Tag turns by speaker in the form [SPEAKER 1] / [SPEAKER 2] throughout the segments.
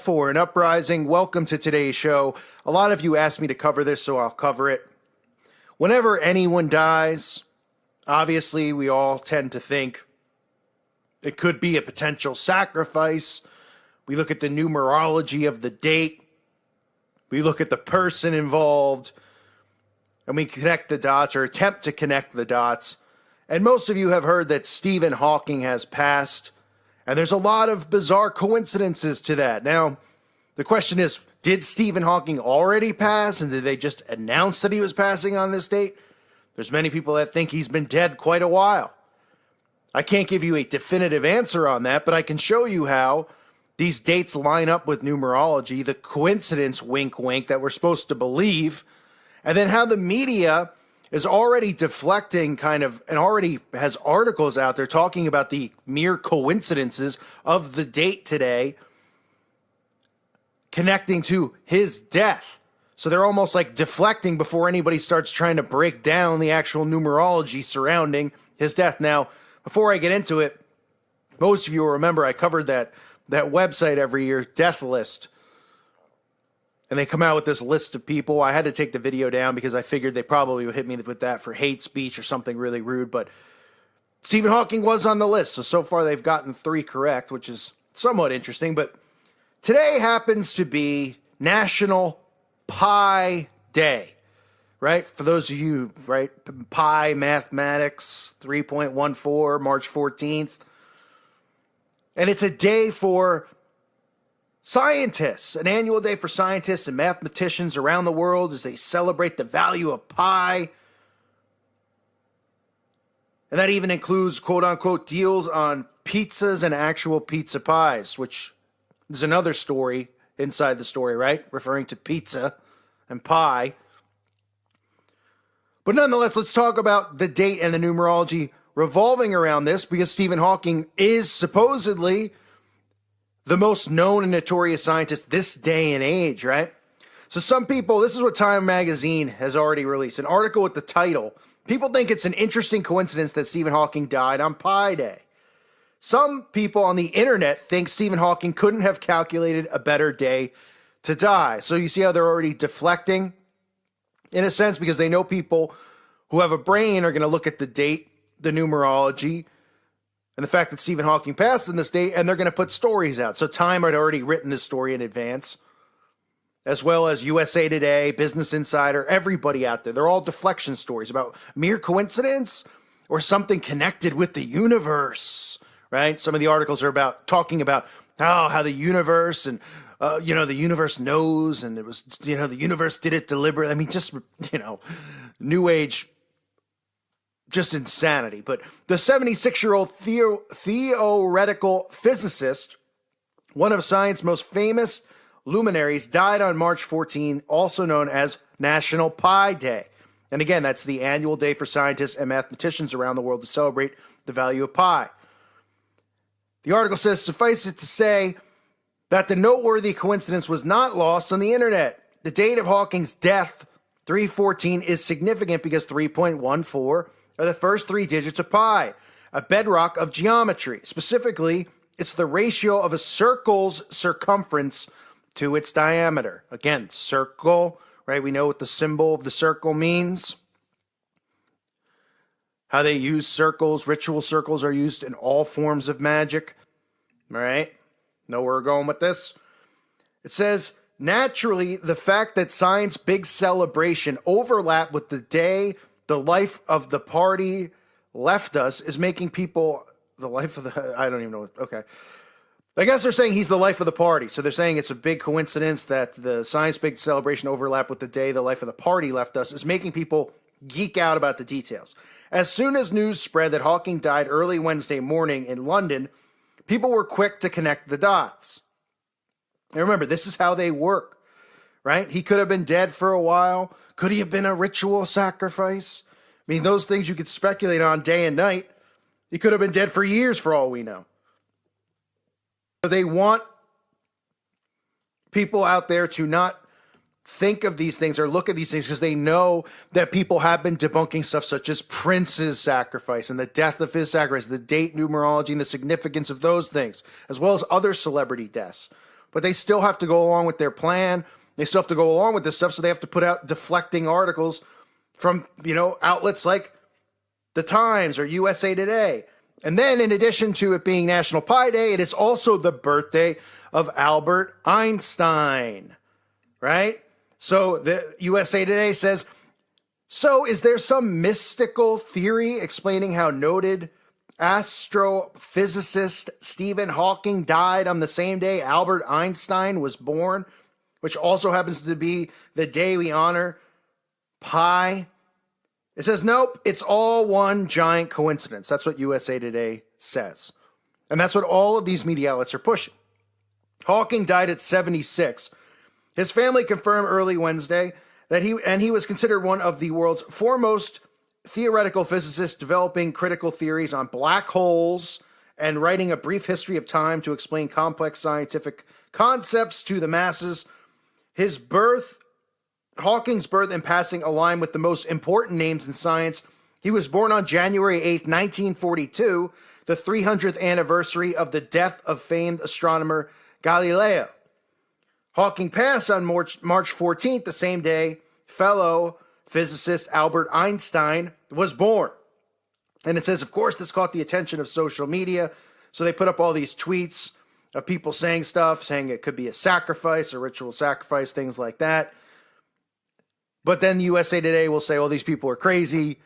[SPEAKER 1] For an uprising, welcome to today's show. A lot of you asked me to cover this, so I'll cover it. Whenever anyone dies, obviously we all tend to think it could be a potential sacrifice. We look at the numerology of the date. We look at the person involved, and we connect the dots or attempt to connect the dots. And most of you have heard that Stephen Hawking has passed. And there's a lot of bizarre coincidences to that. Now, the question is, did Stephen Hawking already pass? And did they just announce that he was passing on this date? There's many people that think he's been dead quite a while. I can't give you a definitive answer on that, but I can show you how these dates line up with numerology, the coincidence, wink, wink, that we're supposed to believe, and then how the media is already deflecting and already has articles out there talking about the mere coincidences of the date today connecting to his death. So they're almost like deflecting before anybody starts trying to break down the actual numerology surrounding his death. Now, before I get into it, most of you will remember I covered that website every year, Death List. And they come out with this list of people. I had to take the video down because I figured they probably would hit me with that for hate speech or something really rude. But Stephen Hawking was on the list. So far they've gotten 3 correct, which is somewhat interesting. But today happens to be National Pi Day, right? For those of you, right? Pi Mathematics 3.14, March 14th. And it's a day for scientists, an annual day for scientists and mathematicians around the world as they celebrate the value of pi. And that even includes quote-unquote deals on pizzas and actual pizza pies, which is another story inside the story, right? Referring to pizza and pie. But nonetheless, let's talk about the date and the numerology revolving around this, because Stephen Hawking is supposedly the most known and notorious scientist this day and age, right? So some people, this is what Time Magazine has already released, an article with the title, people think it's an interesting coincidence that Stephen Hawking died on Pi Day. Some people on the internet think Stephen Hawking couldn't have calculated a better day to die. So you see how they're already deflecting, in a sense, because they know people who have a brain are going to look at the date, the numerology, and the fact that Stephen Hawking passed in this date, and they're going to put stories out. So Time had already written this story in advance, as well as USA Today, Business Insider, everybody out there. They're all deflection stories about mere coincidence or something connected with the universe, right? Some of the articles are talking about how the universe and, the universe knows, and it was, the universe did it deliberately. I mean, just, New Age, just insanity. But the 76-year-old theoretical physicist, one of science's most famous luminaries, died on March 14, also known as National Pi Day. And again, that's the annual day for scientists and mathematicians around the world to celebrate the value of pi. The article says, suffice it to say that the noteworthy coincidence was not lost on the internet. The date of Hawking's death, 3/14, is significant because 3.14 are the first 3 digits of pi, a bedrock of geometry. Specifically, it's the ratio of a circle's circumference to its diameter. Again, circle, right? We know what the symbol of the circle means. How they use circles, ritual circles are used in all forms of magic. All right? Know where we're going with this? It says, naturally, the fact that science big celebration overlap with the day the life of the party left us is making people I don't even know. Okay. I guess they're saying he's the life of the party. So they're saying it's a big coincidence that the science big celebration overlap with the day the life of the party left us is making people geek out about the details. As soon as news spread that Hawking died early Wednesday morning in London, people were quick to connect the dots. And remember, this is how they work, right? He could have been dead for a while. Could he have been a ritual sacrifice? I mean, those things you could speculate on day and night. He could have been dead for years for all we know. They want people out there to not think of these things or look at these things because they know that people have been debunking stuff such as Prince's sacrifice and the death of his sacrifice, the date numerology and the significance of those things, as well as other celebrity deaths. but they still have to go along with their plan. They still have to go along with this stuff, so they have to put out deflecting articles from, outlets like The Times or USA Today. And then in addition to it being National Pie Day, it is also the birthday of Albert Einstein, right? So the USA Today says, so is there some mystical theory explaining how noted astrophysicist Stephen Hawking died on the same day Albert Einstein was born, which also happens to be the day we honor pi? It says, nope, it's all one giant coincidence. That's what USA Today says. And that's what all of these media outlets are pushing. Hawking died at 76. His family confirmed early Wednesday that he was considered one of the world's foremost theoretical physicists, developing critical theories on black holes and writing a brief history of time to explain complex scientific concepts to the masses. Hawking's birth and passing align with the most important names in science. He was born on January 8th, 1942, the 300th anniversary of the death of famed astronomer Galileo. Hawking passed on March 14th, the same day fellow physicist Albert Einstein was born. And it says, of course, this caught the attention of social media. So they put up all these tweets of people saying stuff, saying it could be a sacrifice, a ritual sacrifice, things like that. But then USA Today will say, well, these people are crazy,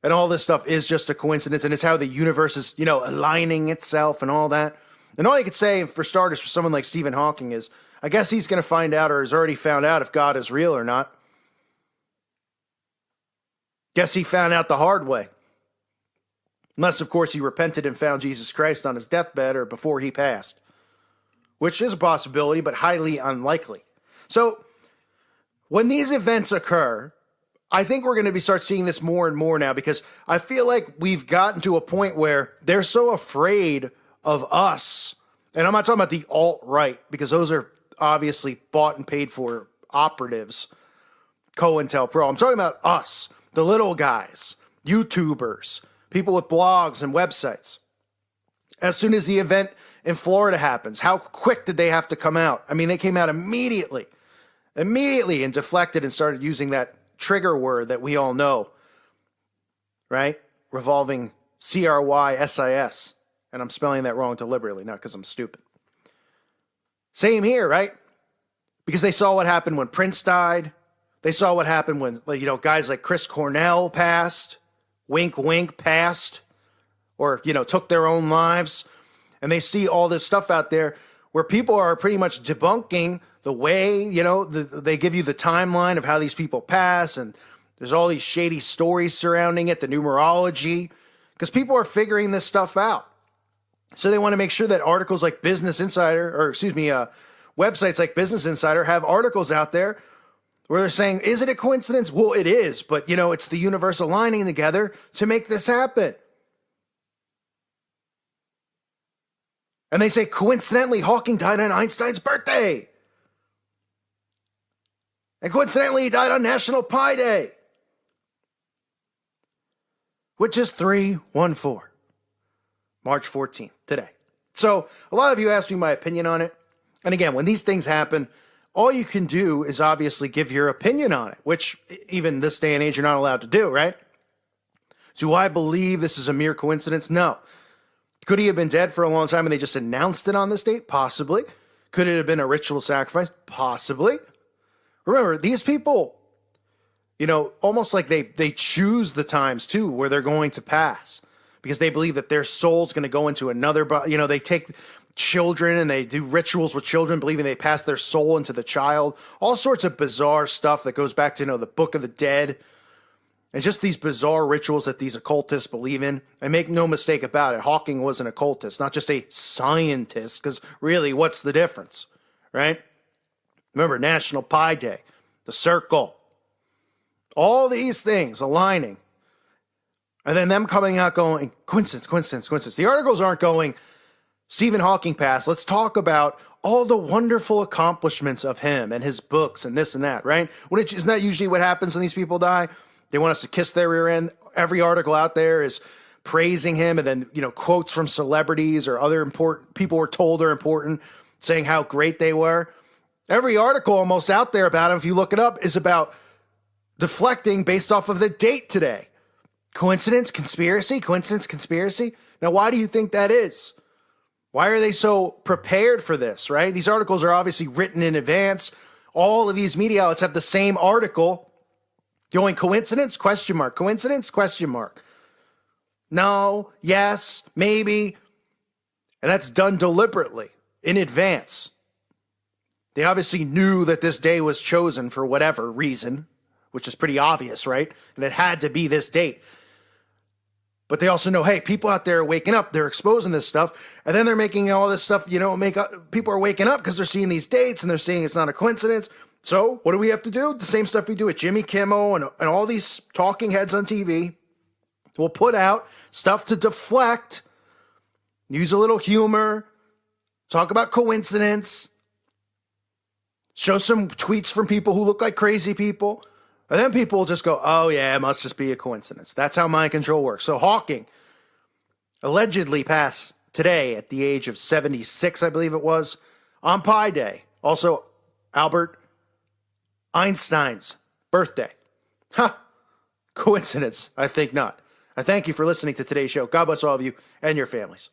[SPEAKER 1] and all this stuff is just a coincidence, and it's how the universe is, aligning itself and all that. And all you could say, for starters, for someone like Stephen Hawking is, I guess he's going to find out, or has already found out, if God is real or not. Guess he found out the hard way. Unless, of course, he repented and found Jesus Christ on his deathbed or before he passed. Which is a possibility, but highly unlikely. So, when these events occur, I think we're going to start seeing this more and more now, because I feel like we've gotten to a point where they're so afraid of us. And I'm not talking about the alt-right, because those are obviously bought and paid for operatives, COINTELPRO. I'm talking about us, the little guys, YouTubers, people with blogs and websites. As soon as the event in Florida happens, how quick did they have to come out? I mean, they came out immediately and deflected and started using that trigger word that we all know, right? Revolving CRYSIS. And I'm spelling that wrong deliberately, not because I'm stupid. Same here, right? Because they saw what happened when Prince died. They saw what happened when, guys like Chris Cornell passed, wink, wink, passed, or, took their own lives. And they see all this stuff out there where people are pretty much debunking the way, they give you the timeline of how these people pass, and there's all these shady stories surrounding it, the numerology, because people are figuring this stuff out. So they want to make sure that articles like Business Insider, websites like Business Insider have articles out there where they're saying, is it a coincidence? Well, it is, but, it's the universe aligning together to make this happen. And they say, coincidentally, Hawking died on Einstein's birthday. And coincidentally, he died on National Pie Day, which is 3/14, March 14th, today. So a lot of you asked me my opinion on it. And again, when these things happen, all you can do is obviously give your opinion on it, which even this day and age, you're not allowed to do, right? Do I believe this is a mere coincidence? No. Could he have been dead for a long time and they just announced it on this date? Possibly. Could it have been a ritual sacrifice? Possibly. Remember, these people, almost like they choose the times too where they're going to pass, because they believe that their soul's going to go into another body. They take children and they do rituals with children, believing they pass their soul into the child. All sorts of bizarre stuff that goes back to, the Book of the Dead. And just these bizarre rituals that these occultists believe in. And make no mistake about it, Hawking was an occultist, not just a scientist, because really, what's the difference, right? Remember, National Pie Day, the circle, all these things aligning. And then them coming out going, coincidence, coincidence, coincidence. The articles aren't going, Stephen Hawking passed. Let's talk about all the wonderful accomplishments of him and his books and this and that, right? Isn't that usually what happens when these people die? They want us to kiss their rear end. Every article out there is praising him, and then, quotes from celebrities or other important people we're told are important. saying how great they were. Every article almost out there about him, if you look it up, is about deflecting based off of the date today. Coincidence? Conspiracy? Coincidence? Conspiracy? Now, why do you think that is? Why are they so prepared for this, right? These articles are obviously written in advance. All of these media outlets have the same article going coincidence? Question mark. Coincidence? Question mark. No, yes, maybe. And that's done deliberately in advance. They obviously knew that this day was chosen for whatever reason, which is pretty obvious, right? And it had to be this date. But they also know, hey, people out there are waking up, they're exposing this stuff, and then they're making all this stuff, people are waking up because they're seeing these dates and they're seeing it's not a coincidence. So what do we have to do? The same stuff we do with Jimmy Kimmel and all these talking heads on TV. We'll put out stuff to deflect, use a little humor, talk about coincidence, show some tweets from people who look like crazy people. And then people will just go, oh, yeah, it must just be a coincidence. That's how mind control works. So Hawking allegedly passed today at the age of 76, I believe it was, on Pi Day. Also, Albert Einstein's birthday. Coincidence? I think not. I thank you for listening to today's show. God bless all of you and your families.